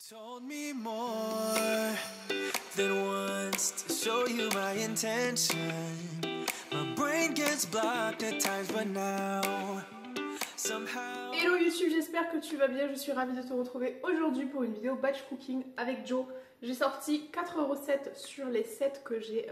Told me more than once to show you my intention. My brain gets blocked at times, but now somehow. Hello YouTube, j'espère que tu vas bien. Je suis ravie de te retrouver aujourd'hui pour une vidéo batch cooking avec Joe. J'ai sorti 4 recettes sur les 7 que j'ai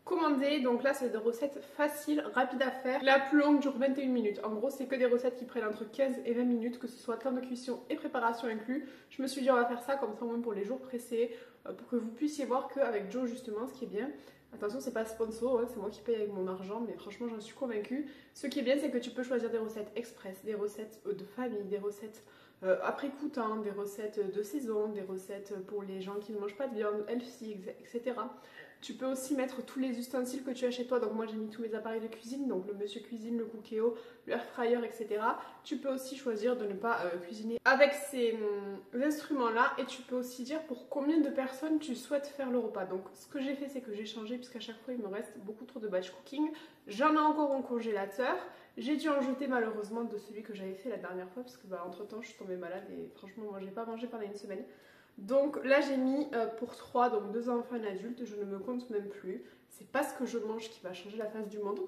commandées. Donc là, c'est des recettes faciles, rapides à faire. La plus longue dure 21 minutes. En gros, c'est que des recettes qui prennent entre 15 et 20 minutes, que ce soit temps de cuisson et préparation inclus. Je me suis dit, on va faire ça comme ça, au moins pour les jours pressés, pour que vous puissiez voir qu'avec Joe, justement, ce qui est bien. Attention, c'est pas sponsor, hein, c'est moi qui paye avec mon argent, mais franchement, j'en suis convaincue. Ce qui est bien, c'est que tu peux choisir des recettes express, des recettes de famille, des recettes après coup temps, des recettes de saison, des recettes pour les gens qui ne mangent pas de viande, healthy, etc. Tu peux aussi mettre tous les ustensiles que tu as chez toi. Donc moi j'ai mis tous mes appareils de cuisine, donc le Monsieur Cuisine, le Cookéo, le Air Fryer, etc. Tu peux aussi choisir de ne pas cuisiner avec ces instruments là, et tu peux aussi dire pour combien de personnes tu souhaites faire le repas. Donc ce que j'ai fait, c'est que j'ai changé, puisqu'à chaque fois il me reste beaucoup trop de batch cooking. J'en ai encore au congélateur. J'ai dû en jeter malheureusement de celui que j'avais fait la dernière fois, parce que entre temps je suis tombée malade et franchement moi j'ai pas mangé pendant une semaine. Donc là j'ai mis pour 3, donc 2 enfants et un adulte, je ne me compte même plus. C'est pas ce que je mange qui va changer la face du monde.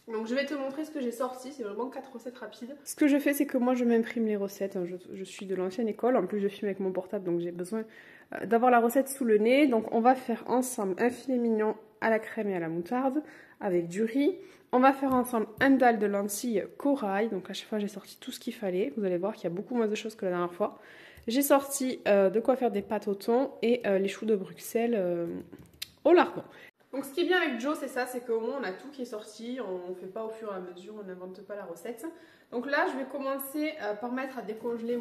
Donc je vais te montrer ce que j'ai sorti, c'est vraiment 4 recettes rapides. Ce que je fais, c'est que moi je m'imprime les recettes, je suis de l'ancienne école, en plus je filme avec mon portable, donc j'ai besoin d'avoir la recette sous le nez. Donc on va faire ensemble un filet mignon à la crème et à la moutarde avec du riz. On va faire ensemble un dalle de lentilles corail, donc à chaque fois j'ai sorti tout ce qu'il fallait. Vous allez voir qu'il y a beaucoup moins de choses que la dernière fois. J'ai sorti de quoi faire des pâtes au thon et les choux de Bruxelles au lardon. Donc ce qui est bien avec Joe, c'est ça, c'est qu'au moins on a tout qui est sorti, on ne fait pas au fur et à mesure, on n'invente pas la recette. Donc là je vais commencer par mettre à décongeler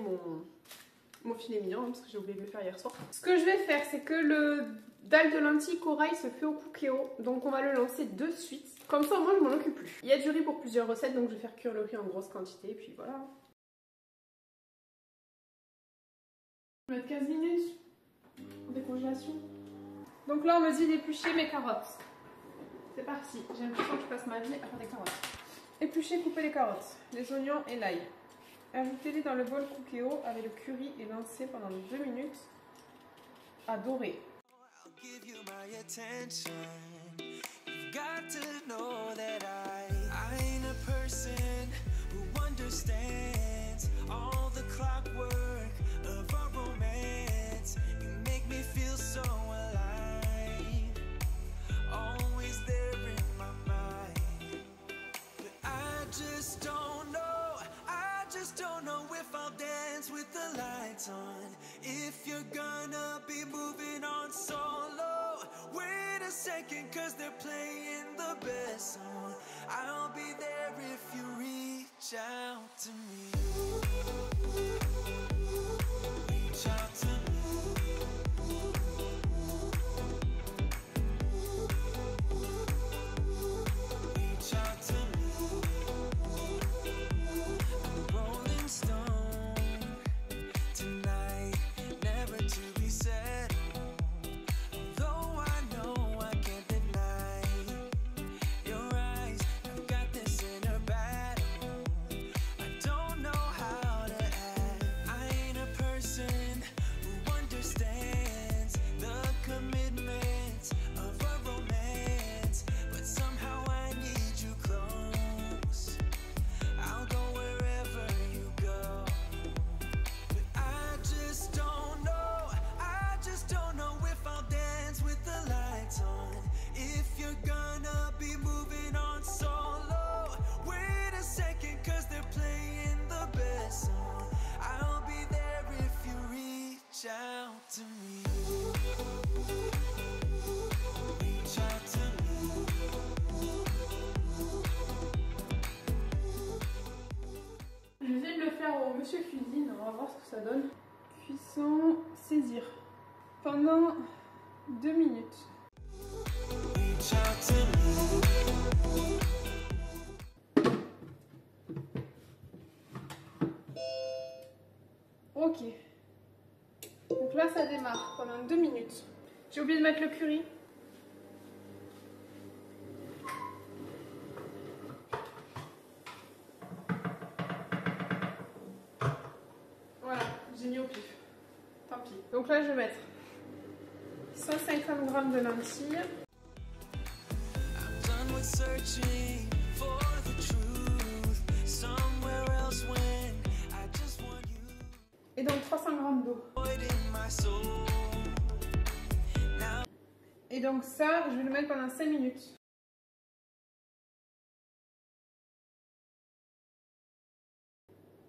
mon filet mignon, hein, parce que j'ai oublié de le faire hier soir. Ce que je vais faire, c'est que le dalle de lentilles corail se fait au Cookéo, donc on va le lancer de suite. Comme ça au moins je m'en occupe plus. Il y a du riz pour plusieurs recettes, donc je vais faire cuire le riz en grosse quantité, et puis voilà. Je vais mettre 15 minutes en décongélation. Donc là on me dit d'éplucher mes carottes. C'est parti, j'ai l'impression que je passe ma vie à faire des carottes. Éplucher, couper les carottes, les oignons et l'ail. Ajoutez-les dans le bol Cookéo avec le curry et lancer pendant 2 minutes à dorer. If you're gonna be moving on solo, wait a second, cause they're playing the best song. I'll be there if you reach out to me. Reach out to me. Reach out to me. I'm a rolling stone. Je viens de le faire au Monsieur Cuisine, on va voir ce que ça donne. Cuisson, saisir. Pendant 2 minutes. Ok. Donc là ça démarre pendant 2 minutes. J'ai oublié de mettre le curry. Voilà, j'ai mis au pif. Tant pis. Donc là, je vais mettre 150 g de lentilles. Et donc 300 g d'eau. Et donc ça, je vais le mettre pendant 5 minutes.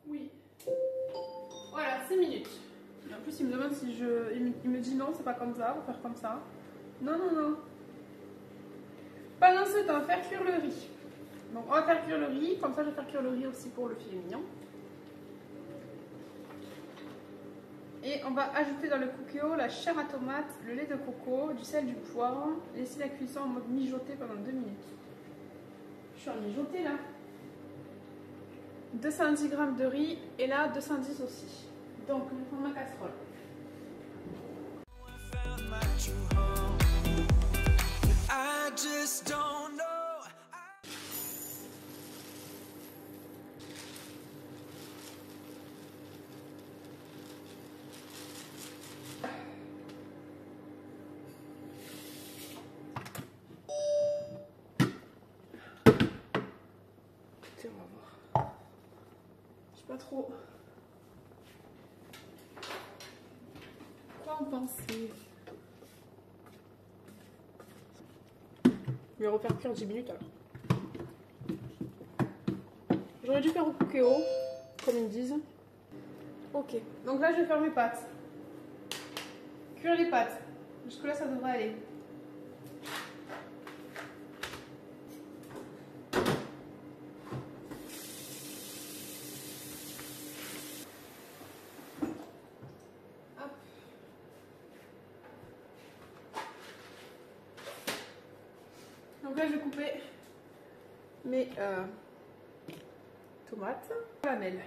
Oui. Voilà, 5 minutes. En plus, il me demande si je... Il me dit non, c'est pas comme ça, on va faire comme ça. Non, non, non. Pendant ce temps, faire cuire le riz. Donc on va faire cuire le riz, comme ça je vais faire cuire le riz aussi pour le filet mignon. Et on va ajouter dans le cookéo la chair à tomate, le lait de coco, du sel, du poivre. Laisser la cuisson en mode mijoté pendant 2 minutes. Je suis en mijoté là. 210 g de riz et là 210 aussi. Donc je vais prendre ma casserole. On va voir. Je sais pas trop quoi en penser. Je vais refaire cuire 10 minutes alors. J'aurais dû faire au cookéo, comme ils disent. Ok, donc là je vais faire mes pâtes. Cuire les pâtes. Jusque là ça devrait aller. Donc là, je vais couper mes tomates à la lamelle.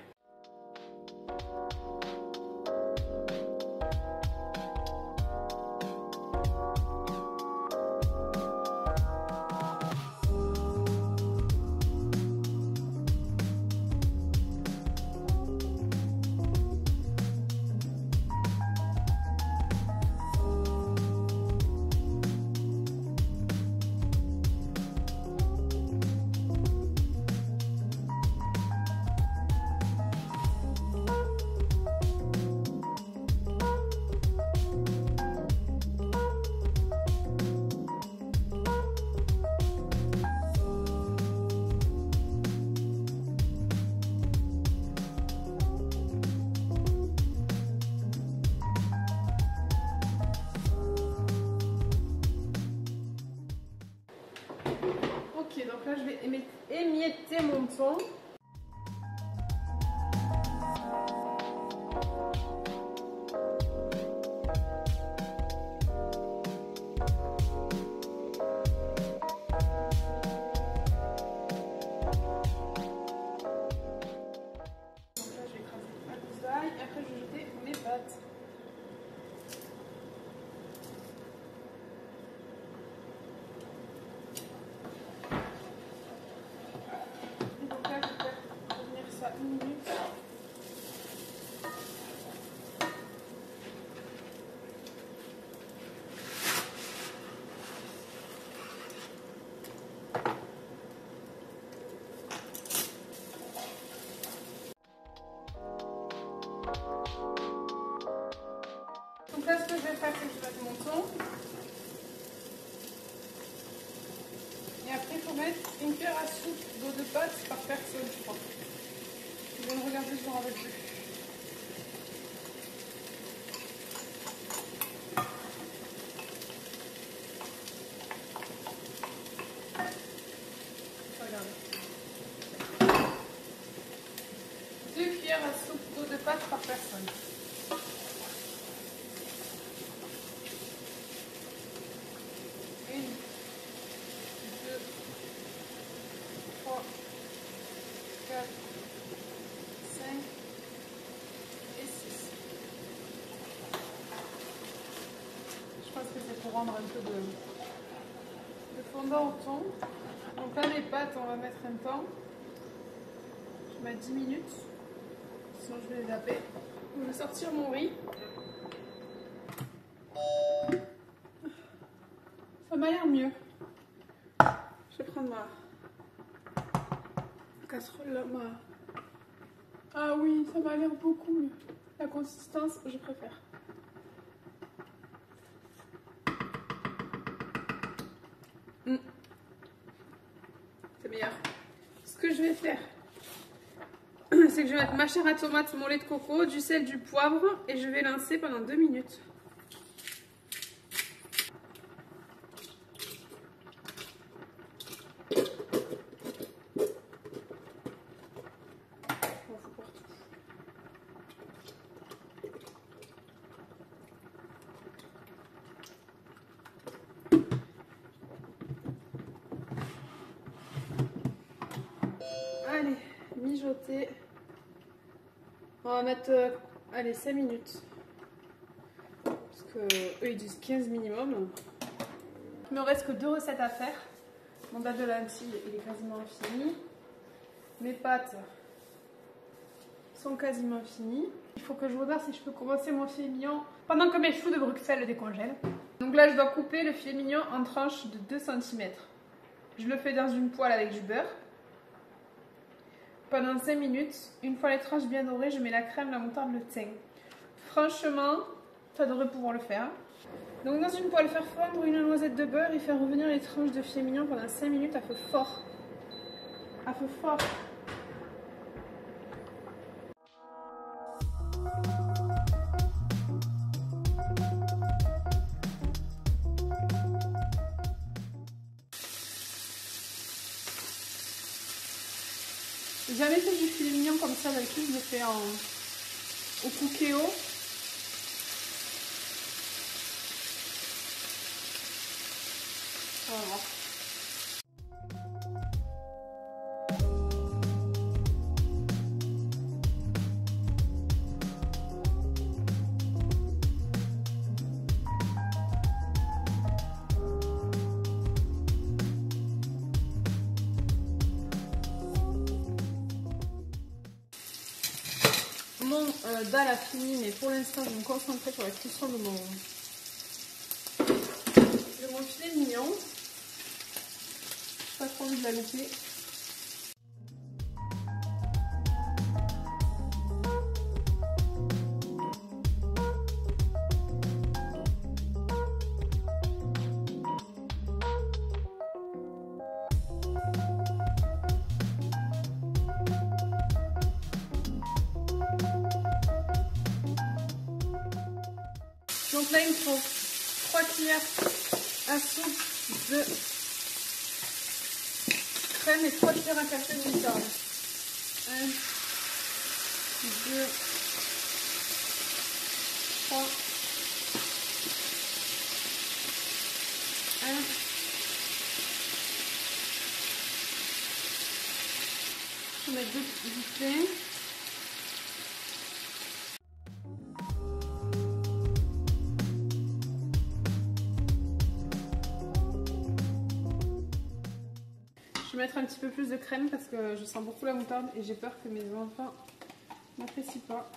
Ok, donc là je vais émietter mon thon. Et après je vais jeter mes pâtes. Et donc là je vais faire revenir ça 1 minute. Donc là, ce que je vais faire, c'est que je vais mettre mon thon. Et après, il faut mettre une cuillère à soupe d'eau de pâte par personne, je crois. Je vais le regarder, je m'en rappelle plus. Regardez. 2 cuillères à soupe d'eau de pâte par personne. Pour rendre un peu de fondant au thon. Donc là, les pâtes, on va mettre un temps. Je mets 10 minutes. Sinon, je vais les zapper. Je vais sortir mon riz. m'a l'air mieux. Je vais prendre ma casserole là. Ah oui, ça m'a l'air beaucoup mieux. La consistance, je préfère. C'est meilleur. Ce que je vais faire, c'est que je vais mettre ma chair à tomate, mon lait de coco, du sel, du poivre et je vais lancer pendant 2 minutes. Allez, mijoter. On va mettre, allez, 5 minutes. Parce que eux, ils disent 15 minimum. Il me reste que 2 recettes à faire. Mon date de lentilles, il est quasiment fini. Mes pâtes sont quasiment finies. Il faut que je regarde si je peux commencer mon filet mignon pendant que mes choux de Bruxelles décongèlent. Donc là, je dois couper le filet mignon en tranches de 2 cm. Je le fais dans une poêle avec du beurre. Pendant 5 minutes, une fois les tranches bien dorées, je mets la crème, la moutarde, le thym. Franchement, ça devrait pouvoir le faire. Donc dans une poêle, faire fondre une noisette de beurre et faire revenir les tranches de filet mignon pendant 5 minutes à feu fort. À feu fort. J'ai jamais fait du filet mignon comme ça, d'habitude je le fais au cookéo. On va voir. Mon dalle a fini, mais pour l'instant je vais me concentrer sur la cuisson de mon filet mignon. Pas trop envie de la louper. Donc là, il me faut 3 cuillères à soupe de crème et 3 cuillères à café de moutarde. 1, 2, 3, 1. Je vais mettre 2 bouteilles. Je vais mettre un petit peu plus de crème parce que je sens beaucoup la moutarde et j'ai peur que mes enfants n'apprécient pas.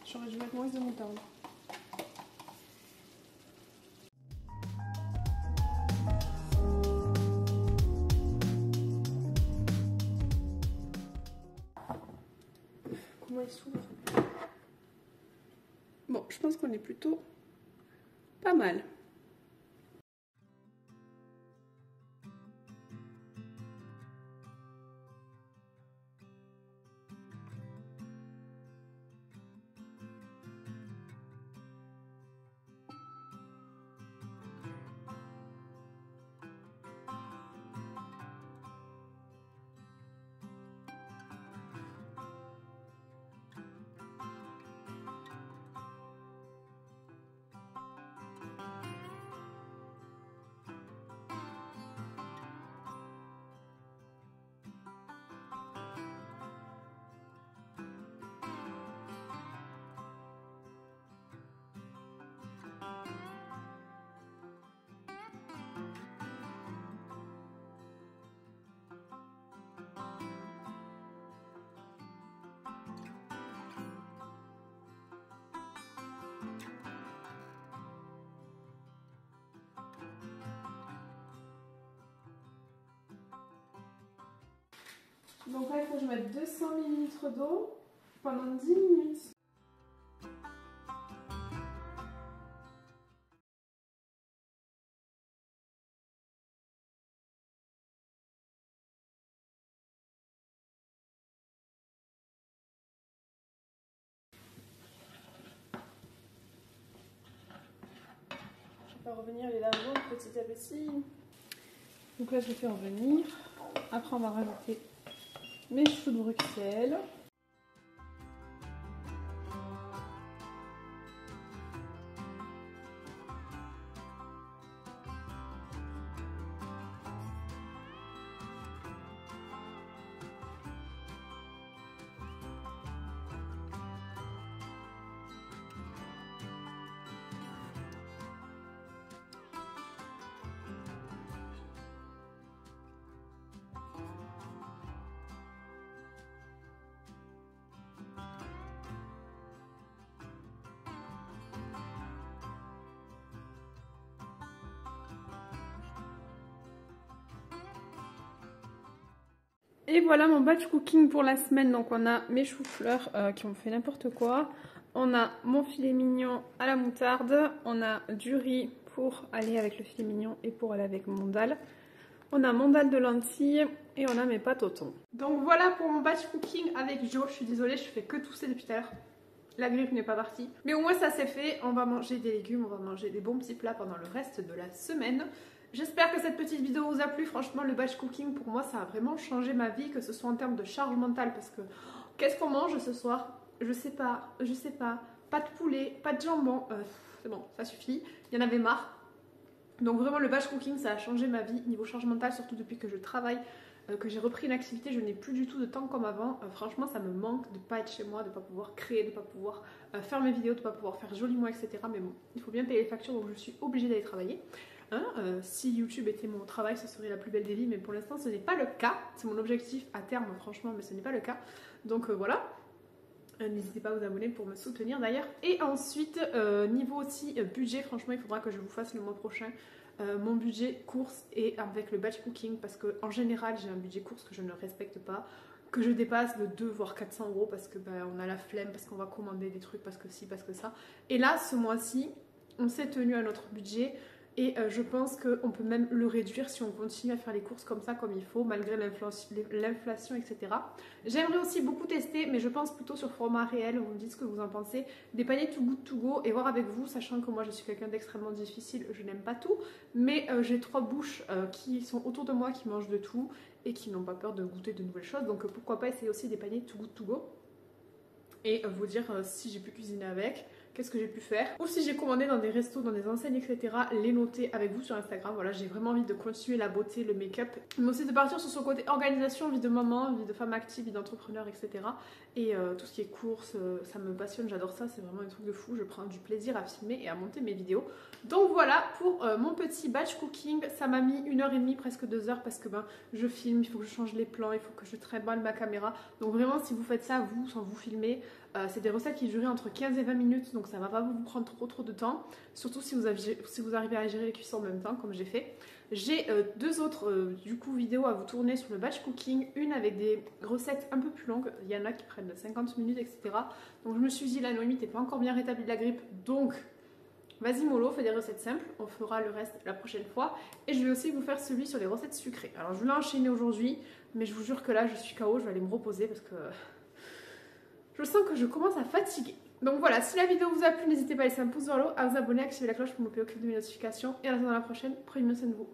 J'aurais dû mettre moins de moutarde. Comment il s'ouvre? Bon, je pense qu'on est plutôt pas mal. Donc là, il faut que je mette 200 ml d'eau pendant 10 minutes. Je vais revenir les lavements petit à petit. Donc là, je vais faire revenir. Après, on va rajouter mes choux de Bruxelles. Et voilà mon batch cooking pour la semaine. Donc on a mes choux-fleurs qui ont fait n'importe quoi. On a mon filet mignon à la moutarde. On a du riz pour aller avec le filet mignon et pour aller avec mon dalle. On a mon dalle de lentilles et on a mes pâtes au thon. Donc voilà pour mon batch cooking avec Jo. Je suis désolée, je fais que tousser depuis tout à l'heure. La grippe n'est pas partie. Mais au moins ça c'est fait. On va manger des légumes, on va manger des bons petits plats pendant le reste de la semaine. J'espère que cette petite vidéo vous a plu. Franchement, le batch cooking pour moi ça a vraiment changé ma vie, que ce soit en termes de charge mentale, parce que qu'est-ce qu'on mange ce soir? Je sais pas. Pas de poulet, pas de jambon, c'est bon, ça suffit, il y en avait marre. Donc vraiment le batch cooking ça a changé ma vie niveau charge mentale, surtout depuis que je travaille, que j'ai repris une activité, je n'ai plus du tout de temps comme avant. Franchement ça me manque de ne pas être chez moi, de ne pas pouvoir créer, de ne pas pouvoir faire mes vidéos, de ne pas pouvoir faire joliment, etc. Mais bon, il faut bien payer les factures, donc je suis obligée d'aller travailler. Hein, si YouTube était mon travail, ce serait la plus belle des vies, mais pour l'instant ce n'est pas le cas. C'est mon objectif à terme franchement, mais ce n'est pas le cas. Donc voilà. N'hésitez pas à vous abonner pour me soutenir d'ailleurs. Et ensuite, niveau aussi budget, franchement, il faudra que je vous fasse le mois prochain mon budget course et avec le batch cooking, parce qu'en général, j'ai un budget course que je ne respecte pas, que je dépasse de 2 voire 400 € parce que on a la flemme, parce qu'on va commander des trucs, parce que si, parce que ça. Et là, ce mois-ci, on s'est tenu à notre budget. Et je pense qu'on peut même le réduire si on continue à faire les courses comme ça, comme il faut, malgré l'inflation, etc. J'aimerais aussi beaucoup tester, mais je pense plutôt sur format réel. Vous me dites ce que vous en pensez. Des paniers Too Good To Go et voir avec vous, sachant que moi je suis quelqu'un d'extrêmement difficile, je n'aime pas tout. Mais j'ai 3 bouches qui sont autour de moi, qui mangent de tout et qui n'ont pas peur de goûter de nouvelles choses. Donc pourquoi pas essayer aussi des paniers Too Good To Go et vous dire si j'ai pu cuisiner avec, qu'est-ce que j'ai pu faire, ou si j'ai commandé dans des restos, dans des enseignes, etc. les noter avec vous sur Instagram. Voilà, j'ai vraiment envie de continuer la beauté, le make-up, mais aussi de partir sur son côté organisation, vie de maman, vie de femme active, vie d'entrepreneur, etc. Et tout ce qui est course, ça me passionne, j'adore ça, c'est vraiment un truc de fou. Je prends du plaisir à filmer et à monter mes vidéos. Donc voilà pour mon petit batch cooking. Ça m'a mis 1h30, presque 2 heures, parce que je filme, il faut que je change les plans, il faut que je trimballe ma caméra. Donc vraiment, si vous faites ça vous, sans vous filmer, c'est des recettes qui durent entre 15 et 20 minutes, donc ça va pas vous prendre trop de temps, surtout si vous arrivez à gérer les cuissons en même temps comme j'ai fait. J'ai 2 autres du coup vidéos à vous tourner sur le batch cooking, une avec des recettes un peu plus longues, il y en a qui prennent 50 minutes, etc. Donc je me suis dit, la Noémie t'es pas encore bien rétablie de la grippe, donc vas-y mollo, fais des recettes simples, on fera le reste la prochaine fois. Et je vais aussi vous faire celui sur les recettes sucrées. Alors je voulais enchaîner aujourd'hui, mais je vous jure que là je suis KO, je vais aller me reposer parce que je sens que je commence à fatiguer. Donc voilà, si la vidéo vous a plu, n'hésitez pas à laisser un pouce vers le haut, à vous abonner, à activer la cloche pour ne louper aucune de mes notifications. Et en attendant la prochaine, prenez bien soin de vous.